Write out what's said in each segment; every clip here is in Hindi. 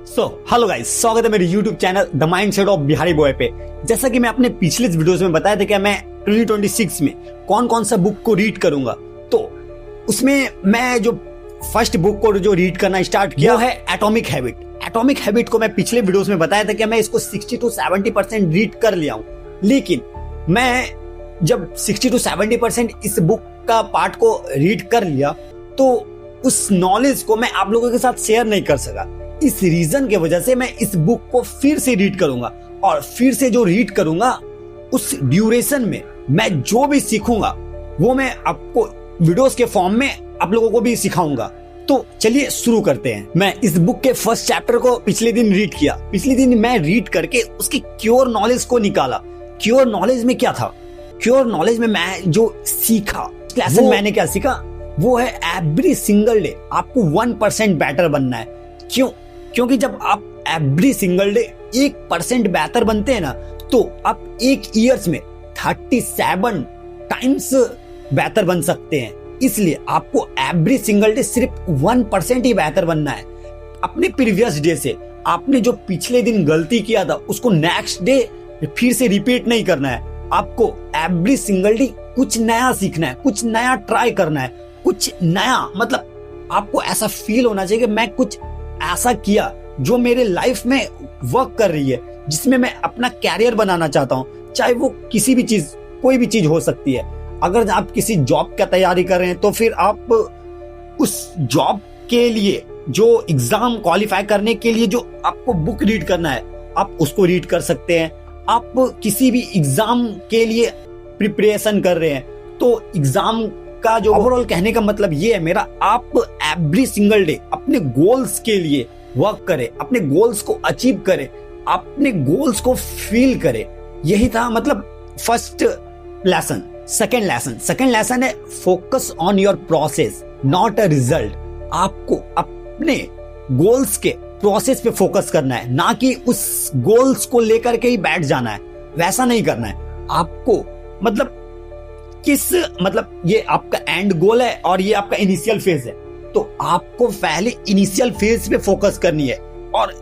हेलो गाइस, स्वागत है मेरे YouTube channel the mindset of Bihari boy पे। जैसा कि मैं अपने पिछले वीडियोस में बताया था कि मैं 2026 में कौन कौन सा बुक को रीड करूंगा, तो उसमें मैं जो फर्स्ट बुक को जो रीड करना स्टार्ट किया वो है एटॉमिक हैबिट। एटॉमिक हैबिट को मैं पिछले वीडियोस में बताया था कि मैं इसको 60 to 70% रीड कर लिया हूं, लेकिन मैं जब 60 to 70% इस बुक का पार्ट को रीड कर लिया तो उस नॉलेज को मैं आप लोगों के साथ शेयर नहीं कर सका। इस रीजन के वजह से मैं इस बुक को फिर से रीड करूंगा, और फिर से जो रीड करूंगा उस ड्यूरेशन में मैं जो भी सीखूंगा वो मैं आपको वीडियोस के फॉर्म में आप लोगों को भी सिखाऊंगा। तो चलिए शुरू करते हैं। मैं इस बुक के फर्स्ट चैप्टर को पिछले दिन रीड किया। पिछले दिन मैं रीड करके उसकी क्योर नॉलेज को निकाला। क्योर नॉलेज में क्या था? क्योर नॉलेज में मैं जो सीखा, लेसन मैंने क्या सीखा वो है एवरी सिंगल डे आपको 1% बेटर बनना है। क्यों? क्योंकि जब आप एवरी सिंगल डे 1% बेहतर बनते हैं ना, तो आप एक ईयर्स में 37 टाइम्स बेहतर बन सकते हैं। इसलिए आपको एवरी सिंगल डे सिर्फ 1% ही बेहतर बनना है। अपने प्रीवियस डे से आपने जो पिछले दिन गलती किया था उसको नेक्स्ट डे फिर से रिपीट नहीं करना है। आपको एवरी सिंगल डे कुछ नया सीखना है, कुछ नया ट्राई करना है, कुछ नया, मतलब आपको ऐसा फील होना चाहिए कि मैं कुछ ऐसा किया जो मेरे लाइफ में वर्क कर रही है, जिसमें मैं अपना कैरियर बनाना चाहता हूँ। चाहे वो किसी भी चीज, कोई भी चीज हो सकती है। अगर आप किसी जॉब का तैयारी कर रहे हैं तो फिर आप उस जॉब के लिए जो एग्जाम क्वालिफाई करने के लिए जो आपको बुक रीड करना है आप उसको रीड कर सकते हैं। आप किसी भी एग्जाम के लिए प्रिपरेशन कर रहे हैं तो एग्जाम का जो ओवरऑल कहने का मतलब ये है मेरा, आप एवरी सिंगल डे अपने गोल्स के लिए वर्क करें, अपने गोल्स को अचीव करें, अपने गोल्स को फील करें। यही था मतलब फर्स्ट लेसन। सेकंड लेसन है focus on your process not a result. आपको अपने गोल्स के प्रोसेस पे फोकस करना है, ना कि उस गोल्स को लेकर के ही बैठ जाना है। वैसा नहीं करना है आपको। मतलब ये आपका एंड गोल है और ये आपका इनिशियल फेज है, तो आपको पहले इनिशियल फेज पे फोकस करनी है। और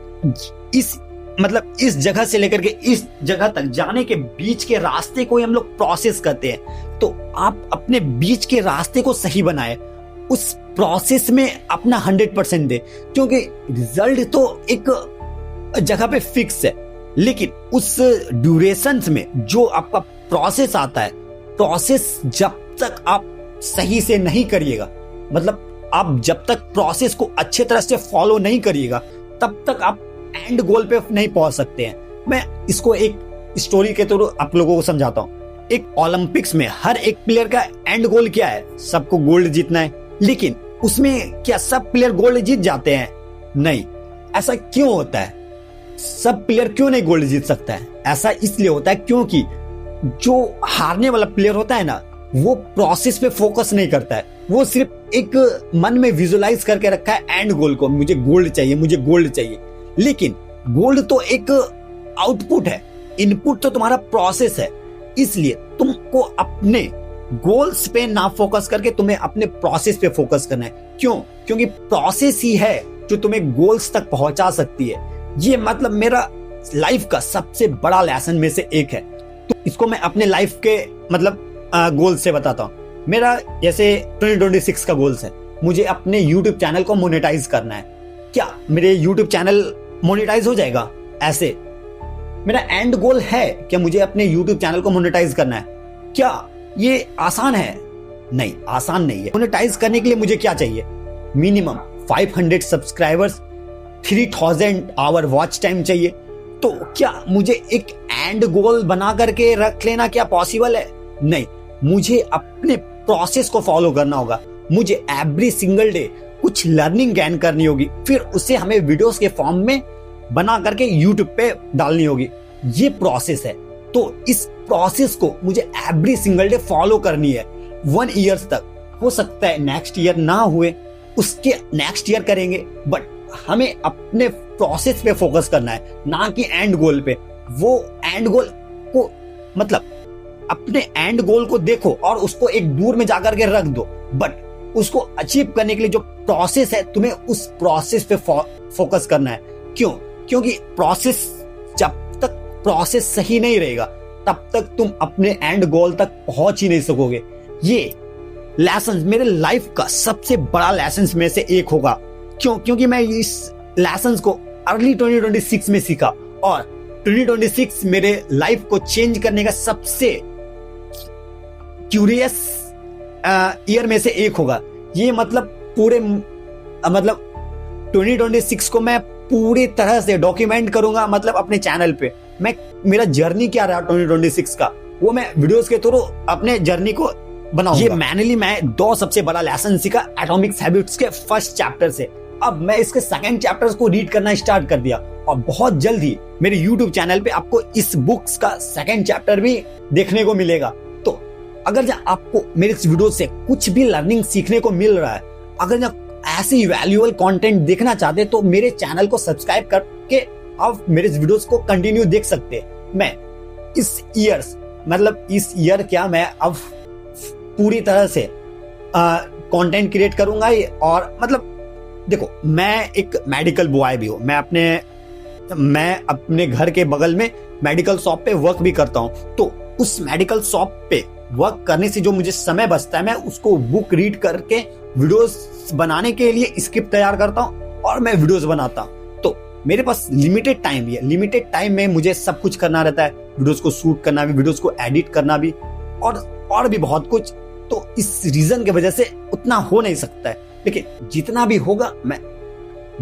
इस जगह से लेकर के इस जगह तक जाने के बीच के रास्ते को ही हम लोग प्रोसेस करते हैं। तो आप अपने बीच के रास्ते को सही बनाए, उस प्रोसेस में अपना 100% दे, क्योंकि रिजल्ट तो एक जगह पे फिक्स है, लेकिन उस ड्यूरेशन में जो आपका प्रोसेस आता है, प्रोसेस जब तक आप सही से नहीं करिएगा, मतलब आप जब तक प्रोसेस को अच्छे तरह से फॉलो नहीं करिएगा तब तक आप एंड गोल पे नहीं पहुंच सकते हैं। मैं इसको एक स्टोरी के थ्रू आप लोगों को समझाता हूँ। एक ओलंपिक्स में हर एक प्लेयर का एंड गोल क्या है? सबको गोल्ड जीतना है, लेकिन उसमें क्या सब प्लेयर गोल्ड जीत जाते हैं? नहीं। ऐसा क्यों होता है? सब प्लेयर क्यों नहीं गोल्ड जीत सकता है? ऐसा इसलिए होता है क्योंकि जो हारने वाला प्लेयर होता है ना, वो प्रोसेस पे फोकस नहीं करता है। वो सिर्फ एक मन में विजुलाइज करके रखा है एंड गोल को, मुझे गोल्ड चाहिए, मुझे गोल्ड चाहिए। लेकिन गोल्ड तो एक आउटपुट है, इनपुट तो तुम्हारा प्रोसेस है। इसलिए तुमको अपने गोल्स पे ना फोकस करके तुम्हें अपने प्रोसेस पे फोकस करना है। क्यों? क्योंकि प्रोसेस ही है जो तुम्हें गोल्स तक पहुंचा सकती है। ये मतलब मेरा लाइफ का सबसे बड़ा लेसन में से एक है। तो इसको मैं अपने लाइफ के मतलब गोल से बताता हूँ। मेरा जैसे 2026 का गोल्स है, मुझे अपने YouTube चैनल को मोनेटाइज करना है। क्या मेरे YouTube चैनल मोनेटाइज हो जाएगा? ऐसे मेरा एंड गोल है कि मुझे अपने YouTube चैनल को मोनेटाइज करना है। क्या ये आसान है? नहीं, आसान नहीं है। मोनेटाइज करने के लिए मुझे क्या चाहिए? Minimum 500 subscribers, 3000 hour watch time चाहिए। तो क्या मुझे एक एंड गोल बना करके रख लेना क्या पॉसिबल है? नहीं, मुझे अपने प्रोसेस को फॉलो करना होगा। मुझे एवरी सिंगल डे कुछ लर्निंग गेन करनी होगी, फिर उसे हमें वीडियोस के फॉर्म में बना करके यूट्यूब पे डालनी होगी। ये प्रोसेस है। तो इस प्रोसेस को मुझे एवरी सिंगल डे फॉलो करनी है 1 ईयर तक। हो सकता है नेक्स्ट ईयर ना हुए, उसके नेक्स्ट ईयर करेंगे, बट हमें अपने प्रोसेस पे फोकस करना है, ना कि एंड गोल पे। वो एंड गोल को मतलब अपने एंड गोल को देखो और उसको एक दूर में जाकर के रख दो, बट उसको अचीव करने के लिए जो प्रोसेस है तुम्हें उस प्रोसेस पे फोकस करना है। क्यों? क्योंकि जब तक प्रोसेस सही नहीं रहेगा तब तक तुम अपने एंड गोल तक पहुंच ही नहीं सकोगे। ये लेसन मेरे लाइफ का सबसे बड़ा लेसन में से एक होगा। क्यों? क्योंकि मैं इस लेसन को अर्ली 2026 में सीखा और 2026 मेरे लाइफ को चेंज करने का सबसे क्यूरियस ईयर में से एक होगा। ये मतलब 2026 को मैं पूरी तरह से डॉक्यूमेंट करूंगा, मतलब अपने चैनल पे मेरा जर्नी क्या रहा 2026 का, वो मैं वीडियोस के थ्रू अपने जर्नी को बनाऊंगा। ये मैनुअली मैं 2 सबसे बड़ा लेसन सीखा एटॉमिक हैबिट्स के फर्स्ट चैप्टर से। अब मैं इसके सेकंड चैप्टर्स को रीड करना स्टार्ट कर दिया और बहुत जल्द ही मेरे यूट्यूब चैनल पे आपको इस बुक्स का सेकंड चैप्टर भी देखने को मिलेगा। तो अगर आपको मेरे इस वीडियो से कुछ भी लर्निंग सीखने को मिल रहा है, अगर ऐसे वैल्यूएबल कंटेंट देखना चाहते हैं तो मेरे चैनल को सब्सक्राइब करके आप मेरे इस वीडियोस को कंटिन्यू देख सकते हैं। मैं इस ईयर क्या मैं अब पूरी तरह से कंटेंट क्रिएट करूंगा। और मतलब देखो, मैं एक मेडिकल बॉय भी हूँ, मैं अपने घर के बगल में मेडिकल शॉप पे वर्क भी करता हूँ। तो उस मेडिकल शॉप पे वर्क करने से जो मुझे समय बचता है, मैं उसको बुक रीड करके वीडियोस बनाने के लिए स्क्रिप्ट तैयार करता हूँ और मैं वीडियोस बनाता हूँ। तो मेरे पास लिमिटेड टाइम भी है, लिमिटेड टाइम में मुझे सब कुछ करना रहता है, वीडियोस को शूट करना भी, वीडियोस को एडिट करना भी और भी बहुत कुछ। तो इस रीजन की वजह से उतना हो नहीं सकता है, लेकिन जितना भी होगा मैं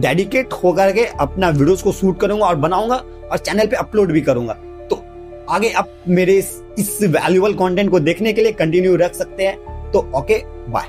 डेडिकेट होकर के अपना वीडियोस को शूट करूंगा और बनाऊंगा और चैनल पे अपलोड भी करूंगा। तो आगे आप मेरे इस वैल्यूएबल कंटेंट को देखने के लिए कंटिन्यू रख सकते हैं। तो ओके, बाय।